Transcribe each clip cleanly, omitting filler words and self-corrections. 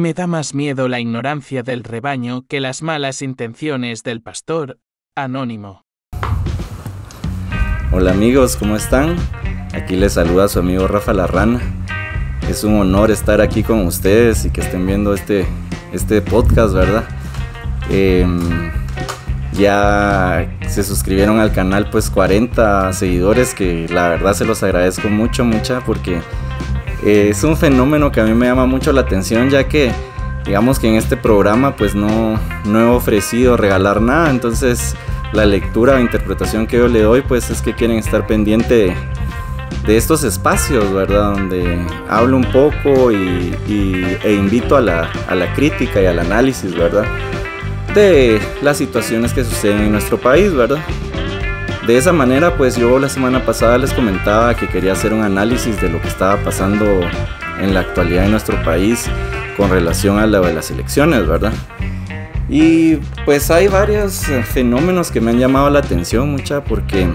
Me da más miedo la ignorancia del rebaño que las malas intenciones del pastor anónimo. Hola amigos, ¿cómo están? Aquí les saluda su amigo Rafa La Rana. Es un honor estar aquí con ustedes y que estén viendo este podcast, ¿verdad? Ya se suscribieron al canal pues 40 seguidores, que la verdad se los agradezco mucho, porque es un fenómeno que a mí me llama mucho la atención, ya que digamos que en este programa pues no he ofrecido regalar nada. Entonces la lectura o interpretación que yo le doy pues es que quieren estar pendiente de estos espacios, ¿verdad? Donde hablo un poco e invito a la crítica y al análisis, ¿verdad? De las situaciones que suceden en nuestro país, ¿verdad? De esa manera pues yo la semana pasada les comentaba que quería hacer un análisis de lo que estaba pasando en la actualidad en nuestro país con relación a las elecciones, ¿verdad? Y pues hay varios fenómenos que me han llamado la atención, porque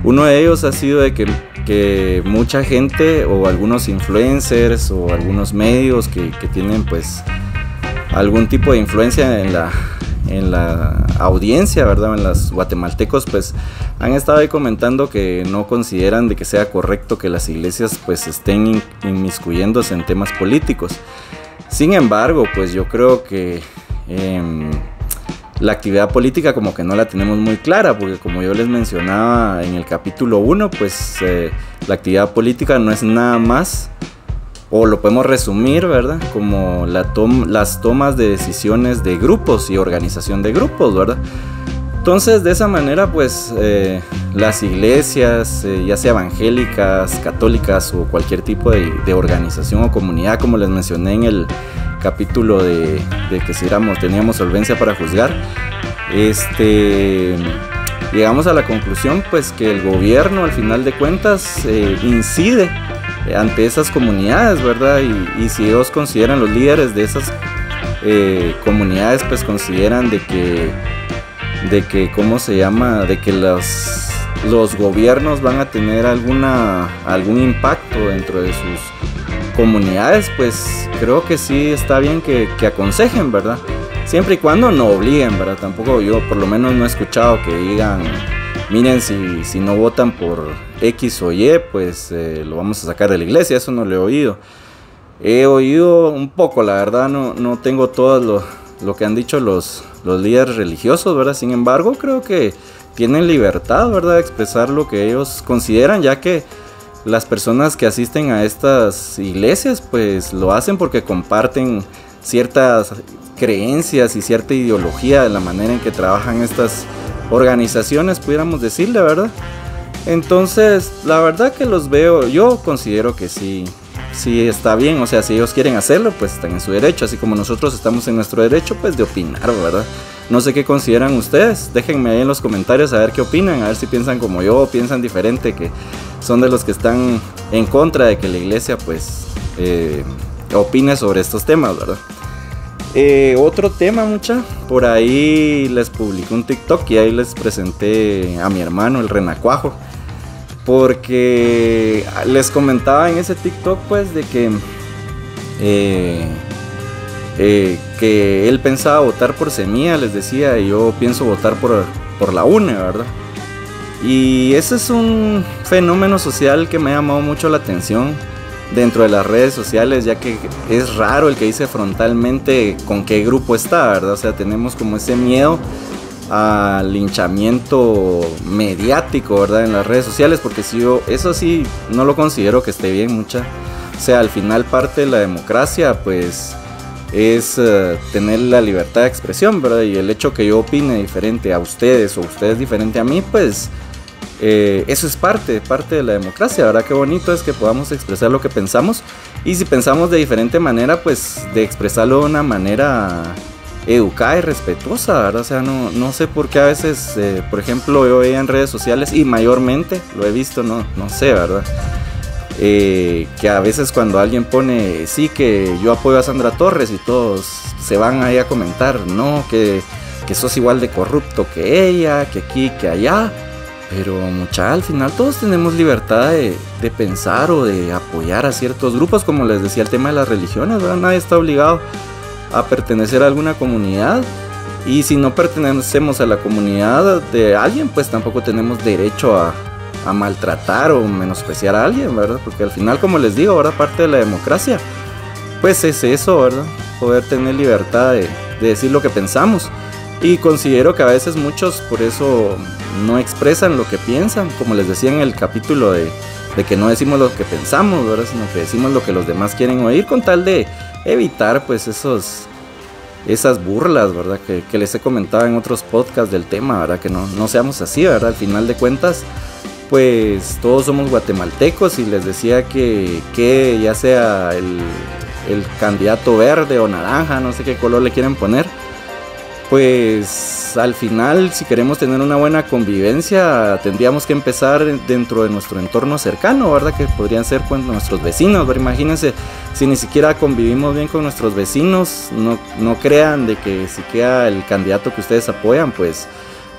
uno de ellos ha sido de que mucha gente o algunos influencers o algunos medios que tienen pues algún tipo de influencia en la audiencia, ¿verdad? En los guatemaltecos pues han estado ahí comentando que no consideran de que sea correcto que las iglesias pues estén inmiscuyéndose en temas políticos. Sin embargo, pues yo creo que la actividad política como que no la tenemos muy clara, porque como yo les mencionaba en el capítulo 1, pues la actividad política no es nada más, o lo podemos resumir, ¿verdad? Como las tomas de decisiones de grupos y organización de grupos, ¿verdad? Entonces de esa manera pues las iglesias, ya sea evangélicas, católicas o cualquier tipo de organización o comunidad, como les mencioné en el capítulo de que si teníamos solvencia para juzgar, llegamos a la conclusión pues que el gobierno al final de cuentas incide ante esas comunidades, ¿verdad? Y si ellos consideran, los líderes de esas comunidades pues consideran de que ¿cómo se llama? De que los gobiernos van a tener algún impacto dentro de sus comunidades, pues creo que sí está bien que aconsejen, ¿verdad? Siempre y cuando no obliguen, ¿verdad? Tampoco yo por lo menos no he escuchado que digan, miren, si no votan por X o Y, pues lo vamos a sacar de la iglesia. Eso no lo he oído. He oído un poco, la verdad, no tengo todo lo que han dicho los líderes religiosos, ¿verdad? Sin embargo, creo que tienen libertad, ¿verdad?, de expresar lo que ellos consideran, ya que las personas que asisten a estas iglesias pues lo hacen porque comparten ciertas creencias y cierta ideología de la manera en que trabajan estas organizaciones, pudiéramos decirle, ¿verdad? Entonces la verdad que los veo, yo considero que sí está bien. O sea, si ellos quieren hacerlo pues están en su derecho, así como nosotros estamos en nuestro derecho pues de opinar, ¿verdad? No sé qué consideran ustedes, déjenme ahí en los comentarios a ver qué opinan, a ver si piensan como yo o piensan diferente, que son de los que están en contra de que la iglesia pues opine sobre estos temas, ¿verdad? Otro tema, por ahí les publiqué un TikTok y ahí les presenté a mi hermano, el Renacuajo, porque les comentaba en ese TikTok pues de que él pensaba votar por Semilla, les decía, y yo pienso votar por la UNE, ¿verdad? Y ese es un fenómeno social que me ha llamado mucho la atención dentro de las redes sociales, ya que es raro el que dice frontalmente con qué grupo está, ¿verdad? O sea, tenemos como ese miedo al linchamiento mediático, ¿verdad?, en las redes sociales, porque si yo eso sí no lo considero que esté bien, o sea, al final parte de la democracia pues es tener la libertad de expresión, ¿verdad? Y el hecho que yo opine diferente a ustedes o ustedes diferente a mí, pues eso es parte de la democracia, ¿verdad? Qué bonito es que podamos expresar lo que pensamos, y si pensamos de diferente manera, pues de expresarlo de una manera educada y respetuosa, ¿verdad? O sea, no sé por qué a veces, por ejemplo, yo veía en redes sociales, y mayormente lo he visto, no sé, ¿verdad? Que a veces cuando alguien pone, sí, que yo apoyo a Sandra Torres, y todos se van ahí a comentar, no, que sos igual de corrupto que ella, que aquí, que allá. Pero al final todos tenemos libertad de pensar o de apoyar a ciertos grupos, como les decía el tema de las religiones, ¿verdad? Nadie está obligado a pertenecer a alguna comunidad. Y si no pertenecemos a la comunidad de alguien, pues tampoco tenemos derecho a maltratar o menospreciar a alguien, ¿verdad? Porque al final, como les digo, ahora parte de la democracia, pues es eso, ¿verdad? Poder tener libertad de decir lo que pensamos. Y considero que a veces muchos por eso no expresan lo que piensan, como les decía en el capítulo de que no decimos lo que pensamos, ¿verdad? Sino que decimos lo que los demás quieren oír, con tal de evitar pues esas burlas, ¿verdad? Que les he comentado en otros podcasts del tema, ¿verdad? Que no seamos así, ¿verdad? Al final de cuentas, pues todos somos guatemaltecos, y les decía que ya sea el candidato verde o naranja, no sé qué color le quieren poner, pues al final, si queremos tener una buena convivencia, tendríamos que empezar dentro de nuestro entorno cercano, ¿verdad? Que podrían ser pues nuestros vecinos, ¿verdad? Imagínense, si ni siquiera convivimos bien con nuestros vecinos, no crean de que si queda el candidato que ustedes apoyan, pues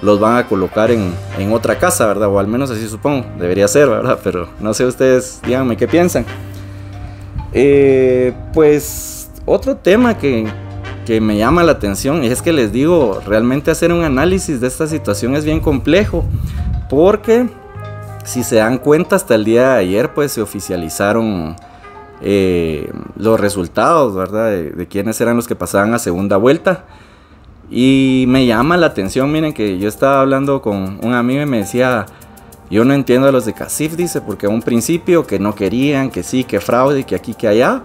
los van a colocar en otra casa, ¿verdad? O al menos así supongo, debería ser, ¿verdad? Pero no sé, ustedes díganme qué piensan. Pues otro tema que me llama la atención es que les digo, realmente hacer un análisis de esta situación es bien complejo, porque si se dan cuenta, hasta el día de ayer pues se oficializaron los resultados, ¿verdad? De quiénes eran los que pasaban a segunda vuelta. Y me llama la atención, miren, que yo estaba hablando con un amigo y me decía, yo no entiendo a los de CACIF, dice, porque a un principio que no querían, que sí, que fraude, que aquí, que allá,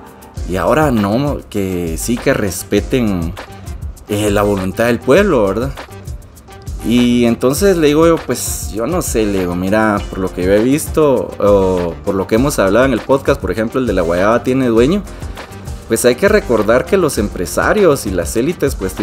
y ahora no, que sí, que respeten la voluntad del pueblo, ¿verdad? Y entonces le digo yo, pues yo no sé, le digo, mira, por lo que yo he visto, o por lo que hemos hablado en el podcast, por ejemplo, el de la guayaba tiene dueño, pues hay que recordar que los empresarios y las élites pues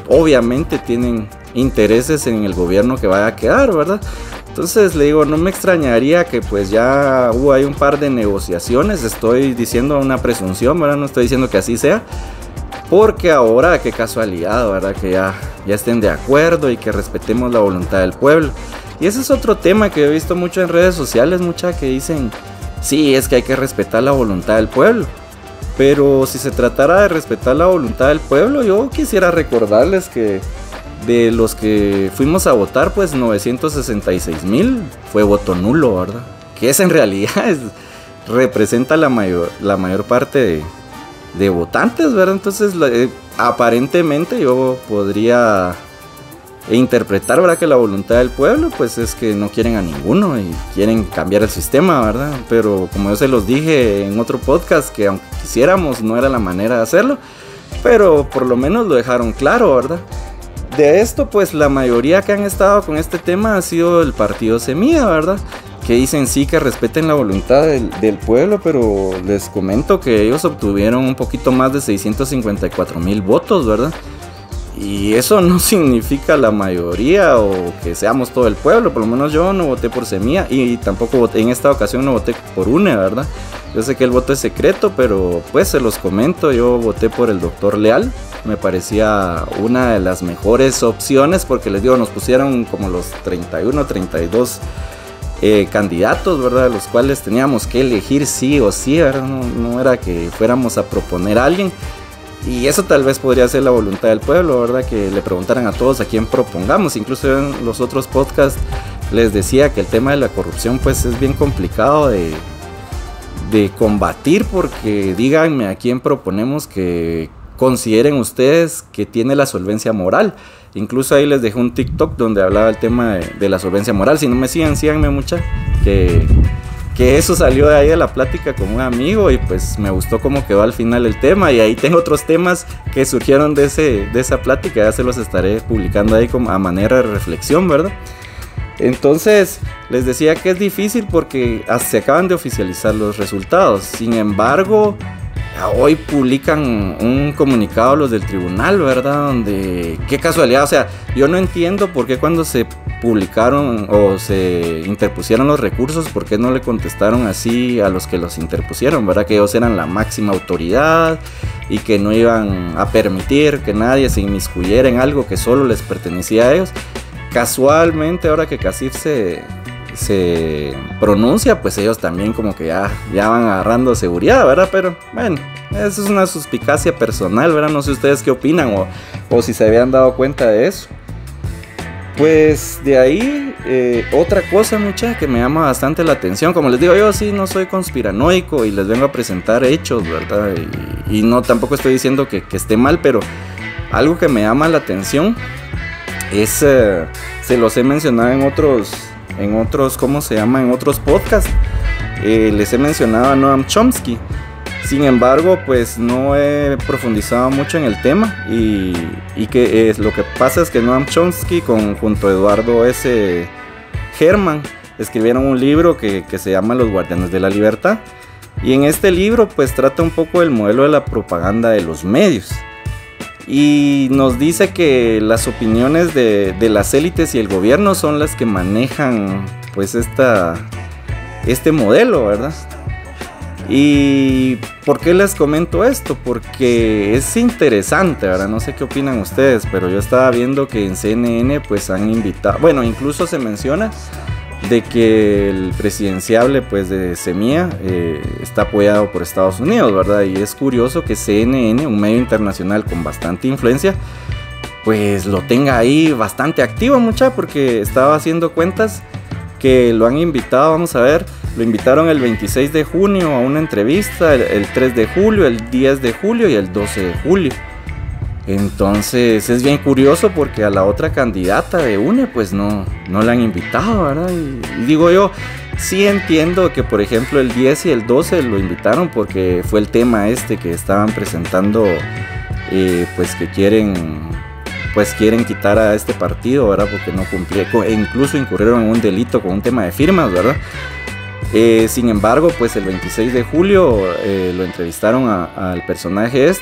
obviamente tienen intereses en el gobierno que vaya a quedar, ¿verdad? Entonces le digo, no me extrañaría que pues ya hay un par de negociaciones, estoy diciendo una presunción, ¿verdad? No estoy diciendo que así sea, porque ahora, qué casualidad, ¿verdad? Que ya estén de acuerdo y que respetemos la voluntad del pueblo. Y ese es otro tema que he visto mucho en redes sociales, muchas que dicen, sí, es que hay que respetar la voluntad del pueblo. Pero si se tratara de respetar la voluntad del pueblo, yo quisiera recordarles que de los que fuimos a votar, pues 966,000 fue voto nulo, ¿verdad? Que es en realidad representa la mayor parte de votantes, ¿verdad? Entonces aparentemente yo podría interpretar, ¿verdad? Que la voluntad del pueblo pues es que no quieren a ninguno y quieren cambiar el sistema, ¿verdad? Pero como yo se los dije en otro podcast, que aunque quisiéramos no era la manera de hacerlo, pero por lo menos lo dejaron claro, ¿verdad? De esto pues la mayoría que han estado con este tema ha sido el partido Semilla, ¿verdad? Que dicen sí, que respeten la voluntad del pueblo, pero les comento que ellos obtuvieron un poquito más de 654,000 votos, ¿verdad? Y eso no significa la mayoría o que seamos todo el pueblo. Por lo menos yo no voté por Semilla y tampoco voté, en esta ocasión no voté por UNE, ¿verdad? Yo sé que el voto es secreto, pero pues se los comento, yo voté por el doctor Leal. Me parecía una de las mejores opciones porque les digo, nos pusieron como los 31, 32 candidatos, ¿verdad? Los cuales teníamos que elegir sí o sí, ¿verdad? No era que fuéramos a proponer a alguien. Y eso tal vez podría ser la voluntad del pueblo, ¿verdad? Que le preguntaran a todos a quién propongamos. Incluso en los otros podcasts les decía que el tema de la corrupción pues es bien complicado de combatir, porque díganme a quién proponemos que consideren ustedes que tiene la solvencia moral. Incluso ahí les dejé un TikTok donde hablaba el tema de la solvencia moral. Si no me siguen, síganme mucha, que eso salió de ahí de la plática con un amigo y pues me gustó cómo quedó al final el tema. Y ahí tengo otros temas que surgieron de esa plática, ya se los estaré publicando ahí como a manera de reflexión, ¿verdad? Entonces les decía que es difícil porque se acaban de oficializar los resultados. Sin embargo, hoy publican un comunicado los del tribunal, ¿verdad? Donde, qué casualidad, o sea, yo no entiendo por qué cuando se publicaron o se interpusieron los recursos, por qué no le contestaron así a los que los interpusieron, ¿verdad? Que ellos eran la máxima autoridad y que no iban a permitir que nadie se inmiscuyera en algo que solo les pertenecía a ellos. Casualmente, ahora que CACIF se se pronuncia, pues ellos también como que ya van agarrando seguridad, ¿verdad? Pero bueno, eso es una suspicacia personal, ¿verdad? No sé ustedes qué opinan o si se habían dado cuenta de eso. Pues de ahí, otra cosa, mucha, que me llama bastante la atención. Como les digo, yo sí no soy conspiranoico y les vengo a presentar hechos, ¿verdad? Y no, tampoco estoy diciendo que esté mal, pero algo que me llama la atención es, se los he mencionado en otros, ¿cómo se llama? En otros podcasts. Les he mencionado a Noam Chomsky. Sin embargo, pues no he profundizado mucho en el tema y que lo que pasa es que Noam Chomsky junto a Eduardo S. Herman escribieron un libro que se llama Los Guardianes de la Libertad, y en este libro pues trata un poco del modelo de la propaganda de los medios y nos dice que las opiniones de las élites y el gobierno son las que manejan pues este modelo, ¿verdad? ¿Y por qué les comento esto? Porque es interesante, ¿verdad? No sé qué opinan ustedes, pero yo estaba viendo que en CNN pues han invitado, bueno, incluso se menciona de que el presidenciable pues de Semilla está apoyado por Estados Unidos, ¿verdad? Y es curioso que CNN, un medio internacional con bastante influencia, pues lo tenga ahí bastante activo, mucha, porque estaba haciendo cuentas que lo han invitado, vamos a ver, lo invitaron el 26 de junio a una entrevista, el 3 de julio, el 10 de julio y el 12 de julio. Entonces es bien curioso porque a la otra candidata de UNE pues no la han invitado, ¿verdad? Y digo yo, sí entiendo que por ejemplo el 10 y el 12 lo invitaron porque fue el tema que estaban presentando, pues que quieren quitar a este partido, ¿verdad? Porque no cumplía, e incluso incurrieron en un delito con un tema de firmas, ¿verdad? Sin embargo, pues el 26 de julio lo entrevistaron al personaje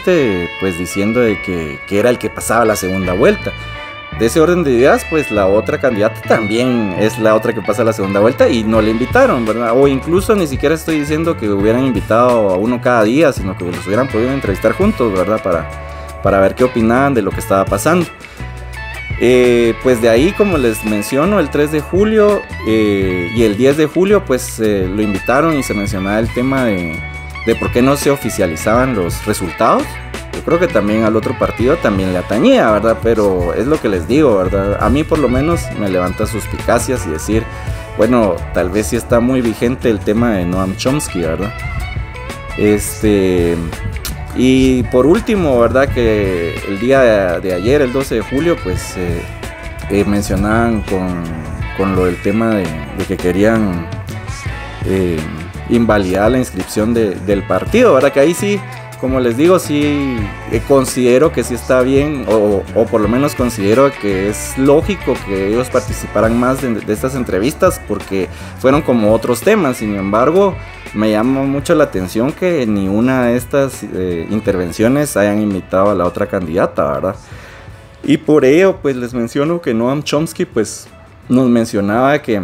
pues diciendo de que era el que pasaba la segunda vuelta. De ese orden de ideas, pues la otra candidata también es la otra que pasa la segunda vuelta y no le invitaron, ¿verdad? O incluso ni siquiera estoy diciendo que hubieran invitado a uno cada día, sino que los hubieran podido entrevistar juntos, ¿verdad? Para ver qué opinaban de lo que estaba pasando. Pues de ahí, como les menciono, el 3 de julio y el 10 de julio pues lo invitaron y se mencionaba el tema de por qué no se oficializaban los resultados. Yo creo que también al otro partido también le atañía, ¿verdad? Pero es lo que les digo, ¿verdad? A mí por lo menos me levanta suspicacias y decir, bueno, tal vez sí está muy vigente el tema de Noam Chomsky, ¿verdad? Y por último, ¿verdad? Que el día de ayer, el 12 de julio, pues mencionaban con lo del tema de que querían invalidar la inscripción del partido, ¿verdad? Que ahí sí, como les digo, sí considero que sí está bien, o por lo menos considero que es lógico que ellos participaran más de estas entrevistas porque fueron como otros temas. Sin embargo, me llama mucho la atención que ni una de estas intervenciones hayan invitado a la otra candidata, ¿verdad? Y por ello, pues les menciono que Noam Chomsky pues nos mencionaba que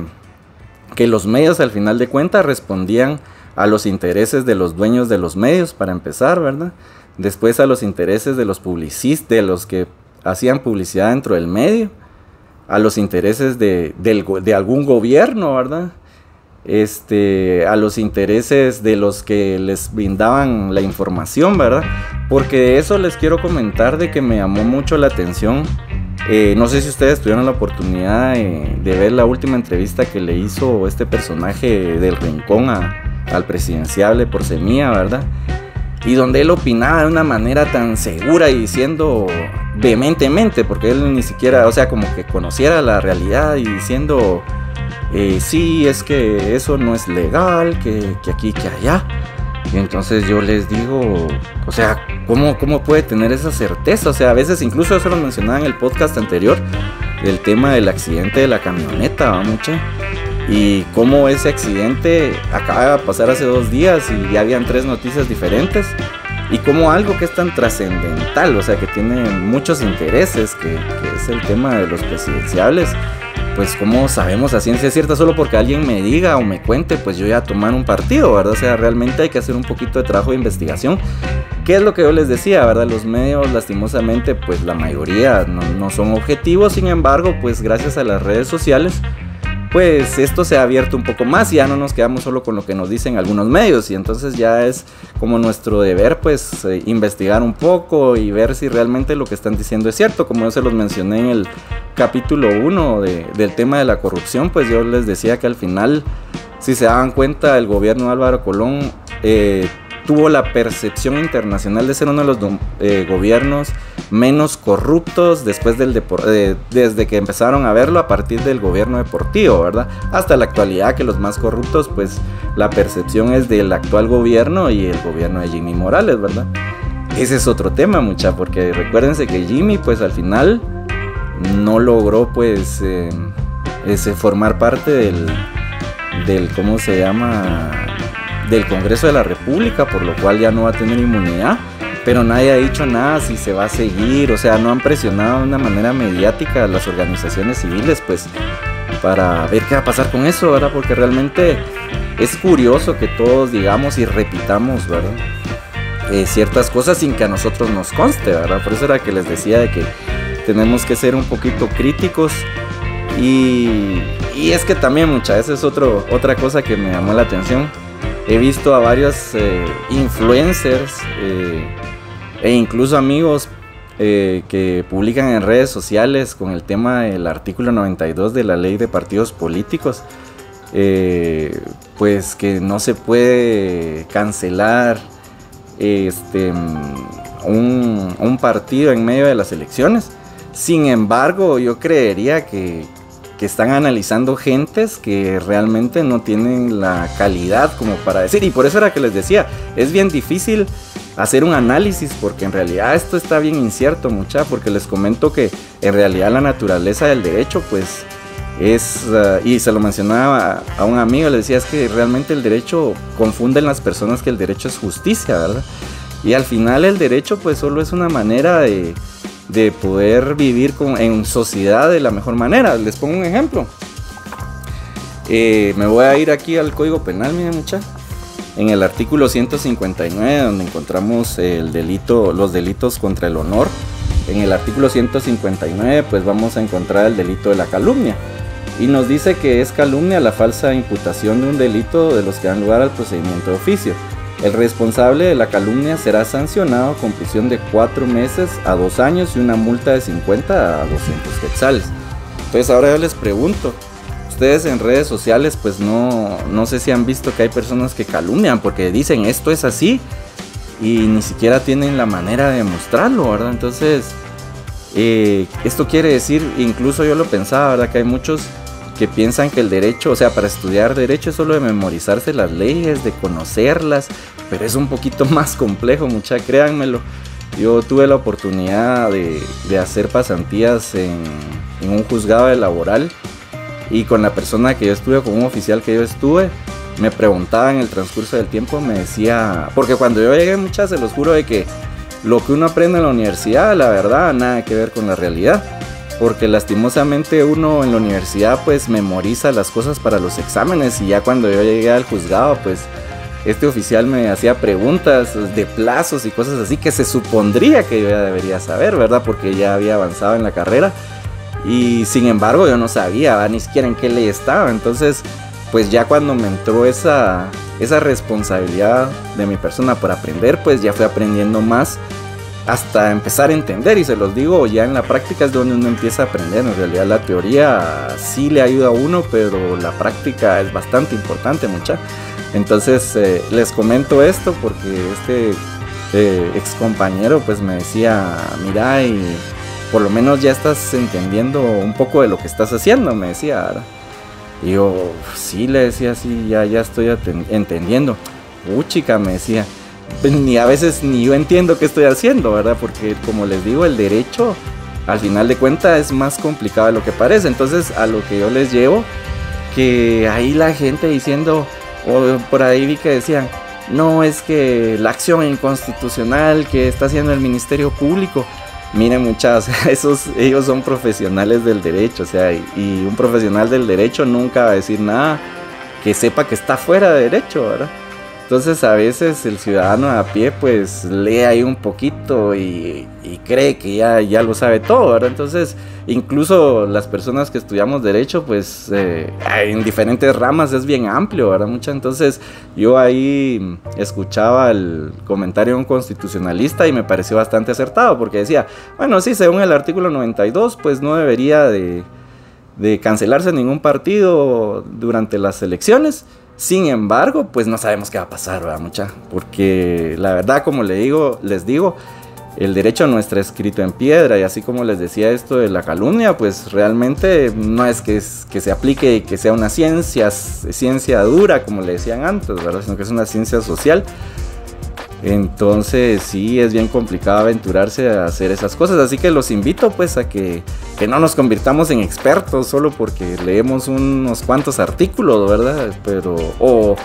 los medios al final de cuentas respondían a los intereses de los dueños de los medios, para empezar, ¿verdad? Después a los intereses de los publicistas, de los que hacían publicidad dentro del medio, a los intereses de algún gobierno, ¿verdad? A los intereses de los que les brindaban la información, ¿verdad? Porque de eso les quiero comentar de que me llamó mucho la atención. No sé si ustedes tuvieron la oportunidad de ver la última entrevista que le hizo este personaje del Rincón al presidenciable por Semilla, ¿verdad? Y donde él opinaba de una manera tan segura y diciendo vehementemente, porque él ni siquiera, o sea, como que conociera la realidad y diciendo, sí, es que eso no es legal, que aquí, que allá. Y entonces yo les digo, o sea, ¿cómo puede tener esa certeza? O sea, a veces incluso eso lo mencionaba en el podcast anterior, del tema del accidente de la camioneta, ¿va, mucha? Y cómo ese accidente acaba de pasar hace 2 días y ya habían 3 noticias diferentes. Y como algo que es tan trascendental, o sea, que tiene muchos intereses, que es el tema de los presidenciables, pues como sabemos a ciencia cierta, solo porque alguien me diga o me cuente, pues yo voy a tomar un partido, ¿verdad? O sea, realmente hay que hacer un poquito de trabajo de investigación. ¿Qué es lo que yo les decía, verdad? Los medios, lastimosamente, pues la mayoría no son objetivos. Sin embargo, pues gracias a las redes sociales, pues esto se ha abierto un poco más y ya no nos quedamos solo con lo que nos dicen algunos medios, y entonces ya es como nuestro deber pues investigar un poco y ver si realmente lo que están diciendo es cierto. Como yo se los mencioné en el capítulo 1 del tema de la corrupción, pues yo les decía que al final, si se daban cuenta, el gobierno de Álvaro Colón tuvo la percepción internacional de ser uno de los gobiernos menos corruptos desde que empezaron a verlo a partir del gobierno deportivo, ¿verdad? Hasta la actualidad, que los más corruptos, pues la percepción es del actual gobierno y el gobierno de Jimmy Morales, ¿verdad? Ese es otro tema, mucha, porque recuérdense que Jimmy, pues al final no logró, pues, formar parte del ¿cómo se llama?, del Congreso de la República, por lo cual ya no va a tener inmunidad, pero nadie ha dicho nada si se va a seguir, o sea, no han presionado de una manera mediática a las organizaciones civiles, pues, para ver qué va a pasar con eso, ¿verdad? Porque realmente es curioso que todos digamos y repitamos, ¿verdad?, ciertas cosas sin que a nosotros nos conste, ¿verdad? Por eso era que les decía de que tenemos que ser un poquito críticos. Y es que también, muchas veces otra cosa que me llamó la atención. He visto a varios influencers e incluso amigos que publican en redes sociales con el tema del artículo 92 de la ley de partidos políticos, pues que no se puede cancelar un partido en medio de las elecciones. Sin embargo, yo creería que están analizando gentes que realmente no tienen la calidad como para decir, y por eso era que les decía, es bien difícil hacer un análisis, porque en realidad esto está bien incierto, mucha, porque les comento que en realidad la naturaleza del derecho, pues es, y se lo mencionaba a un amigo, le decía, es que realmente el derecho, confunden las personas que el derecho es justicia, ¿verdad? Y al final el derecho pues solo es una manera de poder vivir en sociedad de la mejor manera. Les pongo un ejemplo. Me voy a ir aquí al Código Penal, miren, mucha. En el artículo 159, donde encontramos los delitos contra el honor. En el artículo 159, pues vamos a encontrar el delito de la calumnia. Y nos dice que es calumnia la falsa imputación de un delito de los que dan lugar al procedimiento de oficio. El responsable de la calumnia será sancionado con prisión de 4 meses a 2 años y una multa de 50 a 200 quetzales. Entonces ahora yo les pregunto, ustedes en redes sociales pues no sé si han visto que hay personas que calumnian porque dicen esto es así y ni siquiera tienen la manera de demostrarlo, ¿verdad? Entonces esto quiere decir, incluso yo lo pensaba, ¿verdad?, que hay muchos que piensan que el derecho, o sea, para estudiar derecho es solo de memorizarse las leyes, de conocerlas, pero es un poquito más complejo, mucha, créanmelo. Yo tuve la oportunidad de hacer pasantías en un juzgado laboral, y con la persona que yo estuve, con un oficial que yo estuve, me preguntaba en el transcurso del tiempo, me decía, porque cuando yo llegué, muchas, se los juro de que lo que uno aprende en la universidad, la verdad, nada que ver con la realidad. Porque lastimosamente uno en la universidad pues memoriza las cosas para los exámenes, y ya cuando yo llegué al juzgado pues este oficial me hacía preguntas de plazos y cosas así que se supondría que yo ya debería saber, ¿verdad? Porque ya había avanzado en la carrera, y sin embargo yo no sabía, ¿verdad?, ni siquiera en qué ley estaba. Entonces pues ya cuando me entró esa responsabilidad de mi persona por aprender, pues ya fui aprendiendo más hasta empezar a entender, y se los digo, ya en la práctica es donde uno empieza a aprender. En realidad la teoría sí le ayuda a uno, pero la práctica es bastante importante, mucha. Entonces les comento esto porque ex compañero pues me decía, mira, y por lo menos ya estás entendiendo un poco de lo que estás haciendo, me decía, ¿verdad? Y yo, sí, le decía, sí, ya estoy entendiendo. Chica, me decía, ni a veces ni yo entiendo qué estoy haciendo, ¿verdad? Porque como les digo, el derecho al final de cuentas es más complicado de lo que parece. Entonces a lo que yo les llevo, que ahí la gente diciendo, o por ahí vi que decían, no, es que la acción inconstitucional que está haciendo el Ministerio Público. Miren, muchachos, ellos son profesionales del derecho, o sea, y un profesional del derecho nunca va a decir nada que sepa que está fuera de derecho, ¿verdad? Entonces a veces el ciudadano a pie pues lee ahí un poquito y cree que ya lo sabe todo, ¿verdad? Entonces incluso las personas que estudiamos derecho pues en diferentes ramas es bien amplio, ¿verdad? Entonces yo ahí escuchaba el comentario de un constitucionalista y me pareció bastante acertado porque decía, bueno, sí, según el artículo 92 pues no debería de cancelarse ningún partido durante las elecciones. Sin embargo, pues no sabemos qué va a pasar, ¿verdad, mucha? Porque la verdad, como les digo, el derecho no está escrito en piedra, y así como les decía esto de la calumnia, pues realmente no es que se aplique y que sea una ciencia dura, como le decían antes, ¿verdad? Sino que es una ciencia social. Entonces sí, es bien complicado aventurarse a hacer esas cosas, así que los invito pues a que no nos convirtamos en expertos solo porque leemos unos cuantos artículos, ¿verdad? O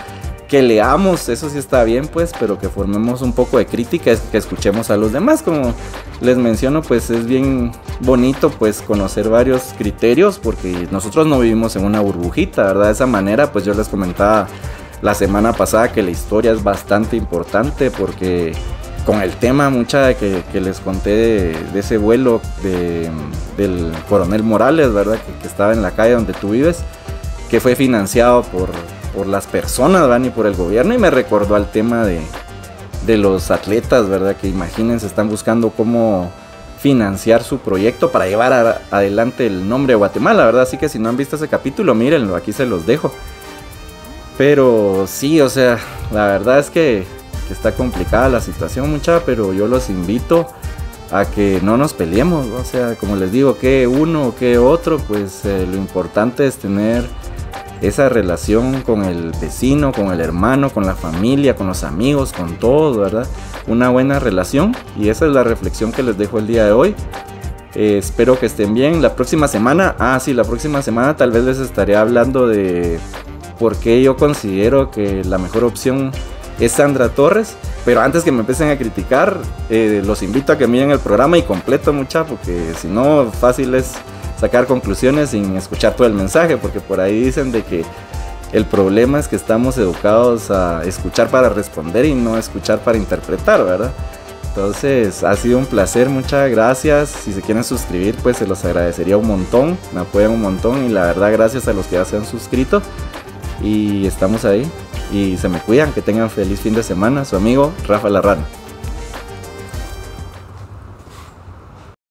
que leamos, eso sí está bien pues, pero que formemos un poco de crítica, que escuchemos a los demás. Como les menciono, pues es bien bonito pues conocer varios criterios, porque nosotros no vivimos en una burbujita, ¿verdad? De esa manera pues yo les comentaba la semana pasada que la historia es bastante importante, porque con el tema que les conté de ese vuelo del coronel Morales, ¿verdad? Que estaba en la calle donde tú vives, que fue financiado por las personas, ¿verdad? Y por el gobierno, y me recordó al tema de los atletas, ¿verdad? Que imagínense, están buscando cómo financiar su proyecto para llevar adelante el nombre de Guatemala, ¿verdad? Así que si no han visto ese capítulo, mírenlo, aquí se los dejo. Pero sí, o sea, la verdad es que está complicada la situación, mucha, pero yo los invito a que no nos peleemos, ¿no? O sea, como les digo, que uno o que otro, pues lo importante es tener esa relación con el vecino, con el hermano, con la familia, con los amigos, con todos, ¿verdad? Una buena relación, y esa es la reflexión que les dejo el día de hoy. Espero que estén bien. La próxima semana tal vez les estaré hablando de por qué yo considero que la mejor opción es Sandra Torres. Pero antes que me empiecen a criticar, los invito a que miren el programa y completo, mucha, porque si no, fácil es sacar conclusiones sin escuchar todo el mensaje, porque por ahí dicen de que el problema es que estamos educados a escuchar para responder y no escuchar para interpretar, ¿verdad? Entonces ha sido un placer, muchas gracias. Si se quieren suscribir, pues se los agradecería un montón, me apoyan un montón, y la verdad gracias a los que ya se han suscrito. Y estamos ahí, y se me cuidan, que tengan feliz fin de semana. Su amigo Rafa Larrano.